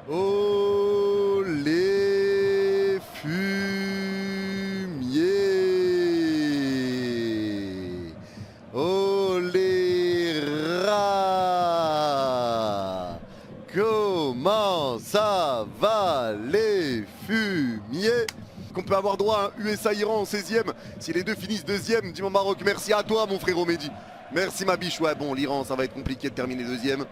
Oh les fumiers, oh les rats, comment ça va les fumiers? Qu'on peut avoir droit à un USA-Iran en 16e, si les deux finissent deuxième, dis mon Maroc, merci à toi mon frérot Mehdi. Merci ma biche, ouais bon l'Iran ça va être compliqué de terminer deuxième.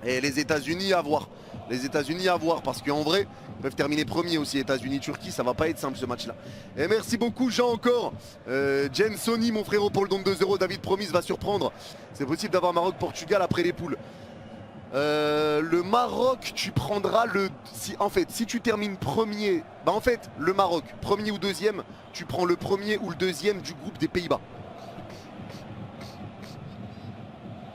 Et les États-Unis à voir. Les États-Unis à voir parce qu'en vrai, ils peuvent terminer premier aussi. États-Unis-Turquie, ça va pas être simple ce match-là. Et merci beaucoup, Jean encore. Jen Sony, mon frérot, pour le don de 2 €. David Promise va surprendre. C'est possible d'avoir Maroc-Portugal après les poules. Le Maroc, tu prendras le. Si tu termines premier, bah en fait, le Maroc, premier ou deuxième, tu prends le premier ou le deuxième du groupe des Pays-Bas.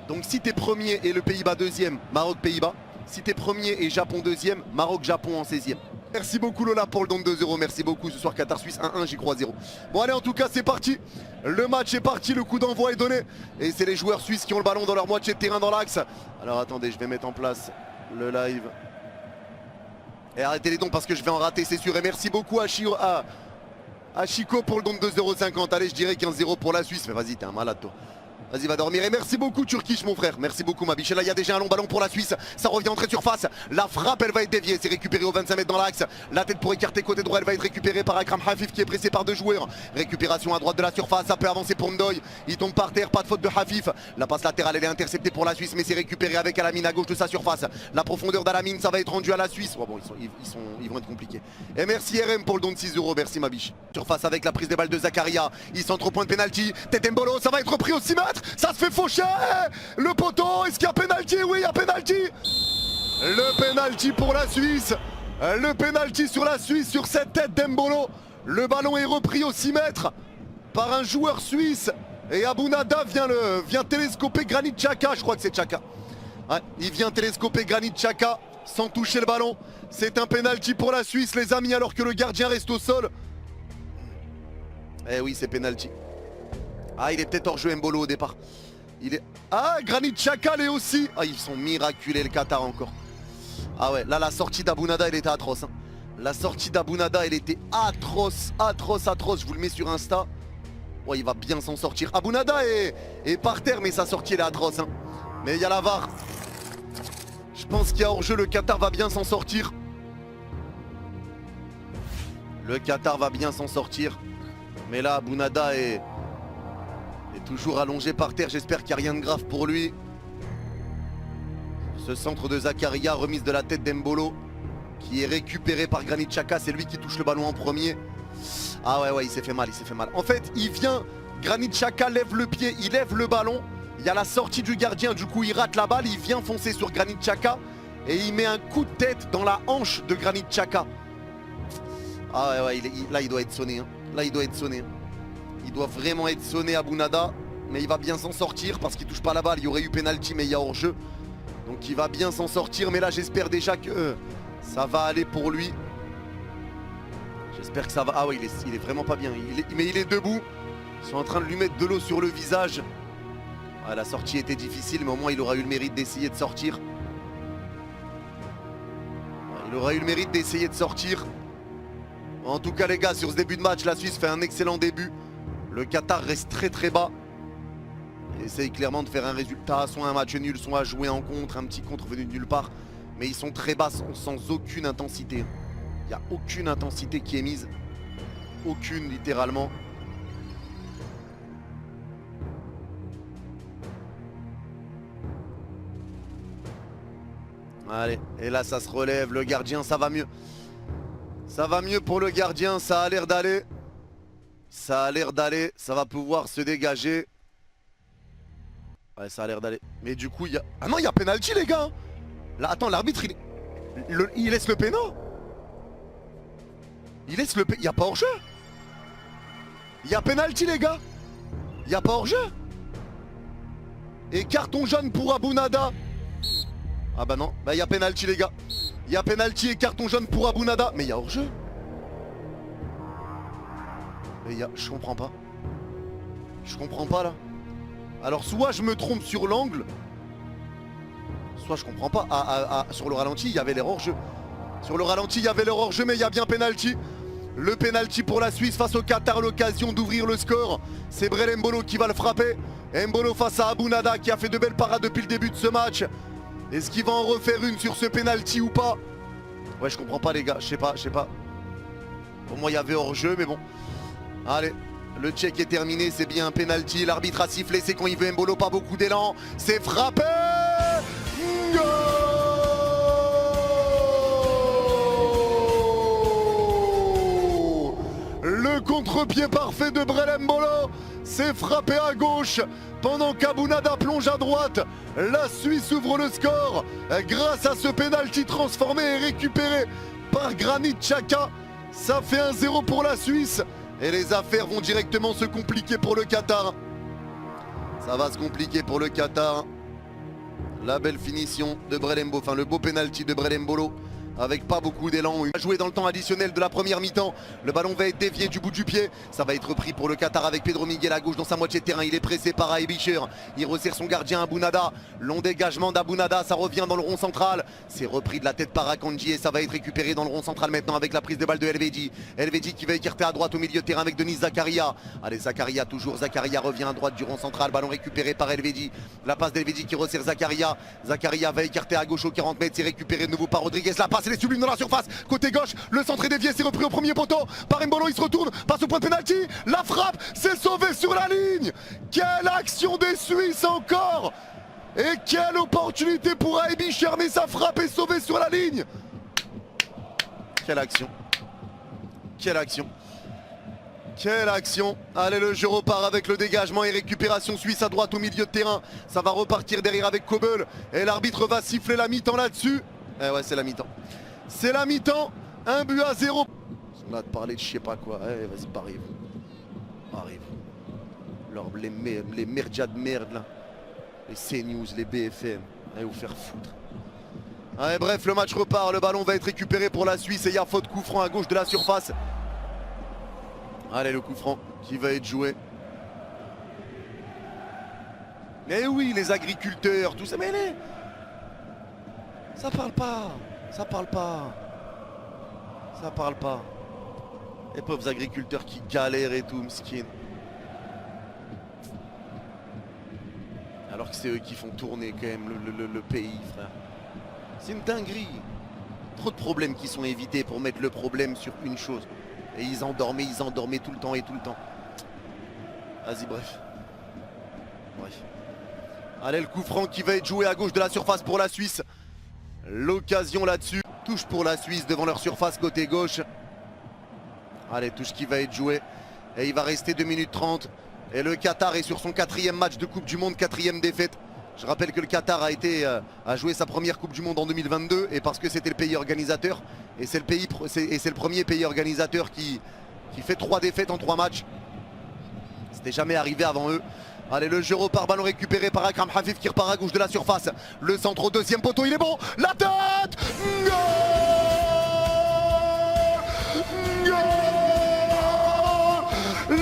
Donc si t'es premier et le Pays-Bas deuxième, Maroc-Pays-Bas. Si t'es premier et Japon deuxième, Maroc-Japon en 16e. Merci beaucoup Lola pour le don de 2 €. Merci beaucoup. Ce soir Qatar-Suisse 1-1, j'y crois 0. Bon allez, en tout cas c'est parti. Le match est parti, le coup d'envoi est donné. Et c'est les joueurs suisses qui ont le ballon dans leur moitié de terrain dans l'axe. Alors attendez, je vais mettre en place le live. Et arrêtez les dons parce que je vais en rater, c'est sûr. Et merci beaucoup à Chico pour le don de 2,50 €. Allez, je dirais 15 € pour la Suisse. Mais vas-y, t'es un malade toi. Vas-y, va dormir. Et merci beaucoup, Turkish, mon frère. Merci beaucoup, ma biche. Et là, il y a déjà un long ballon pour la Suisse. Ça revient entrée de surface. La frappe, elle va être déviée. C'est récupéré au 25 mètres dans l'axe. La tête pour écarter côté droit. Elle va être récupérée par Akram Hafif qui est pressé par 2 joueurs. Récupération à droite de la surface. Ça peut avancer pour Ndoye. Il tombe par terre. Pas de faute de Hafif. La passe latérale, elle est interceptée pour la Suisse. Mais c'est récupéré avec Alamine à gauche de sa surface. La profondeur d'Alamine, ça va être rendu à la Suisse. Oh, bon, ils vont être compliqués. Et merci RM pour le don de 6 €. Merci, ma biche. Surface avec la prise des balles de Zakaria. Il centre au point de pénalty. Tete Mbolo, ça va être repris au 6 mètres. Ça se fait faucher. Le poteau, est-ce qu'il y a pénalty? Oui, il y a pénalty. Le pénalty pour la Suisse. Le pénalty sur la Suisse sur cette tête d'Embolo. Le ballon est repris au 6 mètres par un joueur suisse. Et Abounada vient télescoper Granit Xhaka. Je crois que c'est Xhaka. Ouais, il vient télescoper Granit Xhaka sans toucher le ballon. C'est un pénalty pour la Suisse, les amis, alors que le gardien reste au sol. Eh oui, c'est pénalty. Ah, il est peut-être hors jeu Mbolo au départ. Ah, Granit Xhaka l'est aussi. Ah, ils sont miraculés le Qatar encore. Ah ouais, là la sortie d'Abounada elle était atroce. Hein. La sortie d'Abounada elle était atroce, atroce, atroce. Je vous le mets sur Insta. Ouais, il va bien s'en sortir. Abounada est par terre mais sa sortie elle est atroce. Hein. Mais il y a la VAR. Je pense qu'il y a hors jeu, le Qatar va bien s'en sortir. Le Qatar va bien s'en sortir. Mais là, Abounada est toujours allongé par terre. J'espère qu'il n'y a rien de grave pour lui. Ce centre de Zakaria, remise de la tête d'Embolo, qui est récupéré par Granit Xhaka. C'est lui qui touche le ballon en premier. Ah ouais, il s'est fait mal, il s'est fait mal. En fait, il vient, Granit Xhaka lève le pied, il lève le ballon. Il y a la sortie du gardien, du coup il rate la balle. Il vient foncer sur Granit Xhaka. Et il met un coup de tête dans la hanche de Granit Xhaka. Ah ouais, là il doit être sonné. Hein. Là il doit être sonné. Il doit vraiment être sonné à Abounada. Mais il va bien s'en sortir parce qu'il touche pas la balle. Il y aurait eu pénalty mais il y a hors-jeu. Donc il va bien s'en sortir. Mais là j'espère déjà que ça va aller pour lui. J'espère que ça va. Ah ouais, il est vraiment pas bien. Mais il est debout. Ils sont en train de lui mettre de l'eau sur le visage. Ah, la sortie était difficile mais au moins il aura eu le mérite d'essayer de sortir. Il aura eu le mérite d'essayer de sortir. En tout cas les gars, sur ce début de match, la Suisse fait un excellent début. Le Qatar reste très très bas. Essaye clairement de faire un résultat, soit un match nul, soit à jouer en contre, un petit contre venu de nulle part. Mais ils sont très bas, sans aucune intensité. Il n'y a aucune intensité qui est mise. Aucune, littéralement. Allez, et là ça se relève, le gardien, ça va mieux. Ça va mieux pour le gardien, ça a l'air d'aller. Ça a l'air d'aller, ça va pouvoir se dégager. Ouais, ça a l'air d'aller. Mais du coup, il y a... Ah non, il y a pénalty, les gars. Là, attends, l'arbitre, il laisse le péno. Il laisse le péno. Il n'y a pas hors-jeu. Il y a pénalty, les gars. Il n'y a pas hors-jeu. Et carton jaune pour Abounada. Ah bah non, bah il y a pénalty, les gars. Il y a pénalty et carton jaune pour Abounada. Mais il y a hors-jeu. Mais il y a... Je comprends pas. Je comprends pas, là. Alors soit je me trompe sur l'angle, soi je comprends pas. Sur le ralenti il y avait l'erreur jeu. Sur le ralenti il y avait l'erreur jeu mais il y a bien penalty. Le penalty pour la Suisse face au Qatar, l'occasion d'ouvrir le score. C'est Brel Embolo qui va le frapper. Embolo face à Abounada qui a fait de belles parades depuis le début de ce match. Est-ce qu'il va en refaire une sur ce penalty ou pas? Ouais je comprends pas les gars, je sais pas. Pour moi il y avait hors-jeu mais bon. Allez, le check est terminé, c'est bien un penalty. L'arbitre a sifflé, c'est quand il veut Embolo, pas beaucoup d'élan. C'est frappé. Goal! Le contre-pied parfait de Brel Embolo. C'est frappé à gauche pendant qu'Abounada plonge à droite. La Suisse ouvre le score grâce à ce penalty transformé et récupéré par Granit Xhaka. Ça fait 1-0 pour la Suisse et les affaires vont directement se compliquer pour le Qatar. Ça va se compliquer pour le Qatar. La belle finition de Brel Embolo, enfin le beau penalty de Brel Embolo. Avec pas beaucoup d'élan, il va jouer dans le temps additionnel de la première mi-temps. Le ballon va être dévié du bout du pied. Ça va être repris pour le Qatar avec Pedro Miguel à gauche dans sa moitié de terrain. Il est pressé par Aibisher. Il resserre son gardien Abounada. Long dégagement d'Abounada, ça revient dans le rond central. C'est repris de la tête par Akanji et ça va être récupéré dans le rond central maintenant avec la prise de balle de Elvedi. Elvedi qui va écarter à droite au milieu de terrain avec Denis Zakaria. Allez Zakaria toujours, Zakaria revient à droite du rond central. Ballon récupéré par Elvedi. La passe d'Elvedi qui resserre Zakaria. Zakaria va écarter à gauche au 40 mètres. C'est récupéré de nouveau par Rodriguez. La passe elle est sublime dans la surface. Côté gauche, le centre est dévié, c'est repris au premier poteau par Embolo, il se retourne, passe au point de pénalty, la frappe, c'est sauvé sur la ligne. Quelle action des Suisses encore. Et quelle opportunité pour Aibisher, mais sa frappe est sauvée sur la ligne. Quelle action. Quelle action. Quelle action. Allez, le jeu repart avec le dégagement et récupération suisse à droite au milieu de terrain. Ça va repartir derrière avec Kobel et l'arbitre va siffler la mi-temps là-dessus. Eh ouais, c'est la mi-temps. C'est la mi-temps, 1-0. On a parlé de je sais pas quoi. Eh, vas-y, barrez-vous. Barrez-vous. Les merdias de merde là. Les CNews, les BFM. Allez vous faire foutre. Allez, bref, le match repart. Le ballon va être récupéré pour la Suisse et il y a faute coup franc à gauche de la surface. Allez, le coup franc qui va être joué. Mais oui, les agriculteurs, tout ça. Mais les... Ça parle pas. Ça parle pas. Ça parle pas. Les pauvres agriculteurs qui galèrent et tout, m'skin. Alors que c'est eux qui font tourner quand même le pays, frère. C'est une dinguerie. Trop de problèmes qui sont évités pour mettre le problème sur une chose. Et ils endormaient tout le temps et tout le temps. Vas-y, bref. Allez, le coup franc qui va être joué à gauche de la surface pour la Suisse. L'occasion là-dessus. Touche pour la Suisse devant leur surface côté gauche. Allez, touche qui va être jouée. Et il va rester 2 minutes 30. Et le Qatar est sur son 4e match de Coupe du Monde, 4e défaite. Je rappelle que le Qatar a joué sa première Coupe du Monde en 2022. Et parce que c'était le pays organisateur. Et c'est le premier pays organisateur qui fait 3 défaites en 3 matchs. C'était jamais arrivé avant eux. Allez, le jeu repart, ballon récupéré par Akram Hafif qui repart à gauche de la surface. Le centre au 2e poteau, il est bon. La tête. Goal.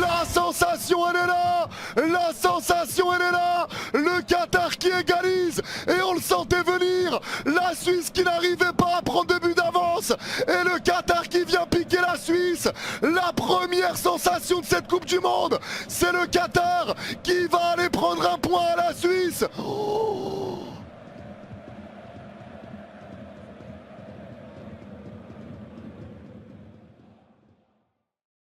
La sensation, elle est là. La sensation, elle est là. Le Qatar qui égalise. Et on le sentait venir. La Suisse qui n'arrivait pas à prendre de but d'avance. Et le Qatar qui vient piquer la Suisse. La première sensation de cette Coupe du Monde, c'est le Qatar qui va aller prendre un point à la Suisse. Oh.